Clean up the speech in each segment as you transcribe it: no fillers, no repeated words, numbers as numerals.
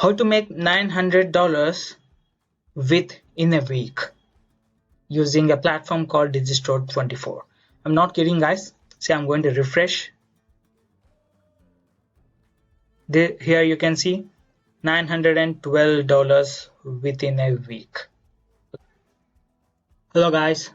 How to make $900 within a week using a platform called Digistore24. I'm not kidding, guys. See, I'm going to refresh. Here you can see $912 within a week. Hello guys,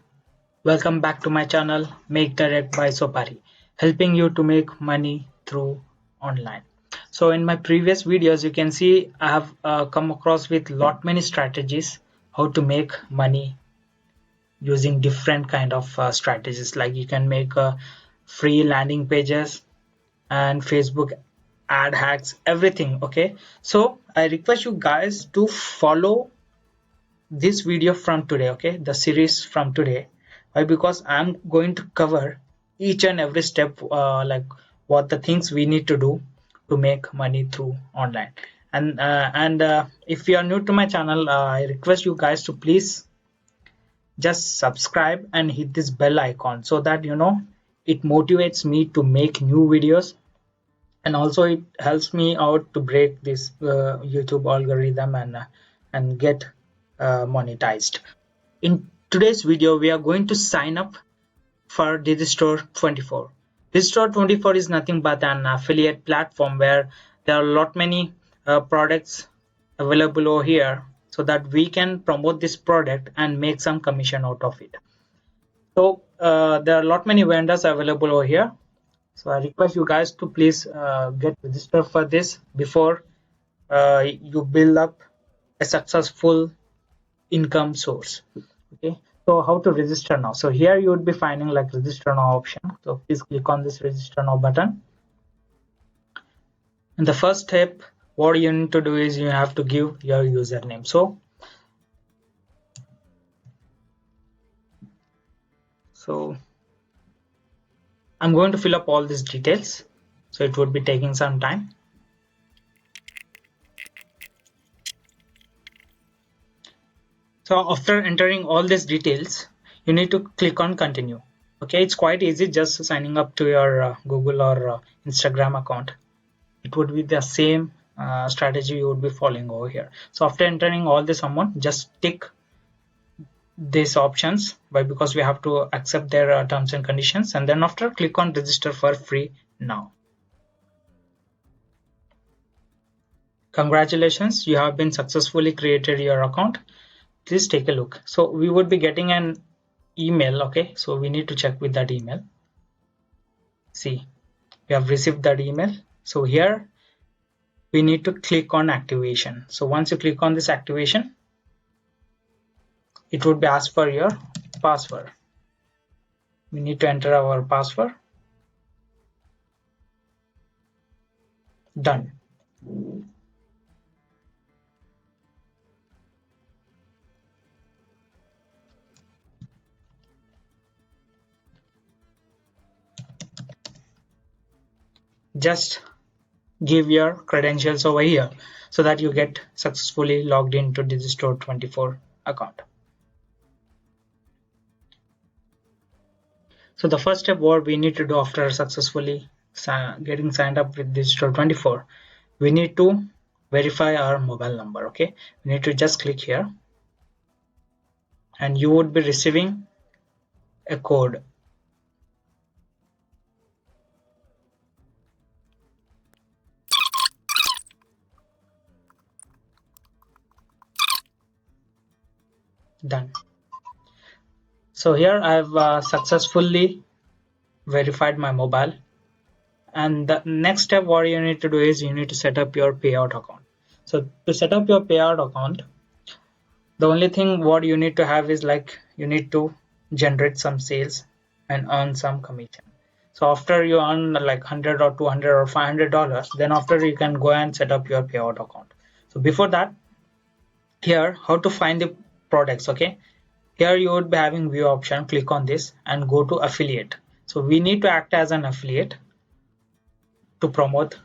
welcome back to my channel MakeDirect by Soppari, helping you to make money through online. So in my previous videos you can see I have come across with many strategies how to make money using different kind of strategies, like you can make free landing pages and Facebook ad hacks, everything. Okay, so I request you guys to follow this video from today, okay, the series from today. Why? Because I'm going to cover each and every step, like what the things we need to do to make money through online. And if you are new to my channel, I request you guys to please just subscribe and hit this bell icon, so that it motivates me to make new videos, and also it helps me out to break this YouTube algorithm and get monetized. In today's video we are going to sign up for Digistore24. Digistore24 is nothing but an affiliate platform where there are many products available over here, so that we can promote this product and make some commission out of it. So there are many vendors available over here, so I request you guys to please get registered for this before you build up a successful income source. Okay, so how to register now? So here you would be finding like register now option, so please click on this register now button. And the first step what you need to do is you have to give your username. So I'm going to fill up all these details, so it would be taking some time. So after entering all these details, you need to click on continue. Okay, it's quite easy, just signing up to your Google or Instagram account. It would be the same strategy you would be following over here. So after entering all this amount, just tick these options, because we have to accept their terms and conditions, and then after click on register for free now. Congratulations, you have been successfully created your account. Please take a look. So we would be getting an email. Okay, so we need to check with that email. See, we have received that email. So here we need to click on activation. So once you click on this activation, it would be asked for your password. We need to enter our password. Done. Just give your credentials over here so that you get successfully logged into Digistore24 account. So the first step what we need to do after successfully getting signed up with Digistore24, we need to verify our mobile number. Okay, we need to just click here and you would be receiving a code. Done. So here I've successfully verified my mobile, and the next step what you need to do is you need to set up your payout account. So to set up your payout account, the only thing what you need to have is like you need to generate some sales and earn some commission. So after you earn like 100 or 200 or $500, then after you can go and set up your payout account. So before that, here how to find the products. Okay, here you would be having view option, click on this and go to affiliate. So we need to act as an affiliate to promote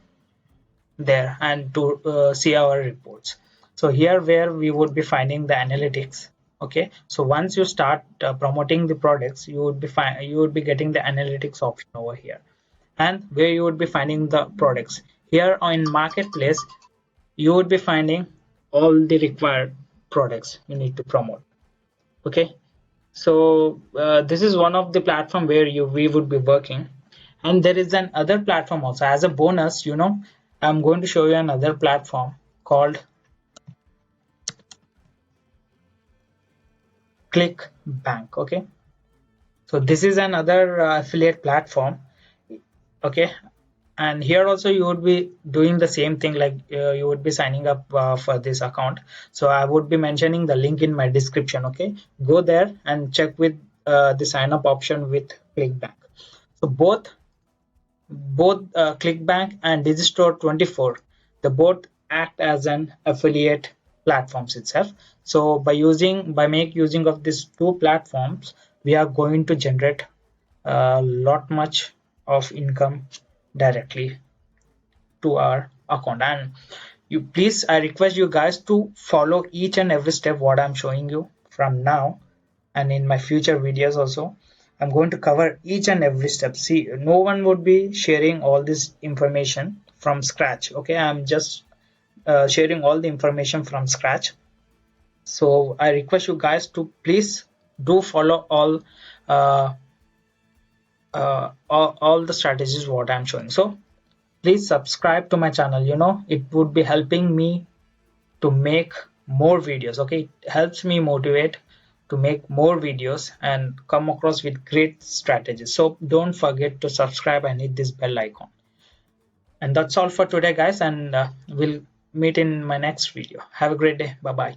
there and to see our reports. So here where we would be finding the analytics. Okay, so once you start promoting the products, you would be getting the analytics option over here, and where you would be finding the products. Here on marketplace you would be finding all the required products you need to promote. Okay, so this is one of the platform where you we would be working, and there is an other platform also as a bonus. I'm going to show you another platform called ClickBank. Okay, so this is another affiliate platform. Okay, and here also you would be doing the same thing, like you would be signing up for this account. So I would be mentioning the link in my description. Okay, go there and check with the sign up option with ClickBank. So both ClickBank and Digistore24, the both act as an affiliate platforms itself. So by make using of these two platforms, we are going to generate a lot much of income directly to our account. And you please, I request you guys to follow each and every step what I'm showing you from now, and in my future videos also I'm going to cover each and every step. See, no one would be sharing all this information from scratch. Okay, I'm just sharing all the information from scratch. So I request you guys to please do follow uh, all the strategies what I'm showing. So please subscribe to my channel. It would be helping me to make more videos. Okay, it helps me motivate to make more videos and come across with great strategies. So don't forget to subscribe and hit this bell icon. And that's all for today, guys, and we'll meet in my next video. Have a great day. Bye bye.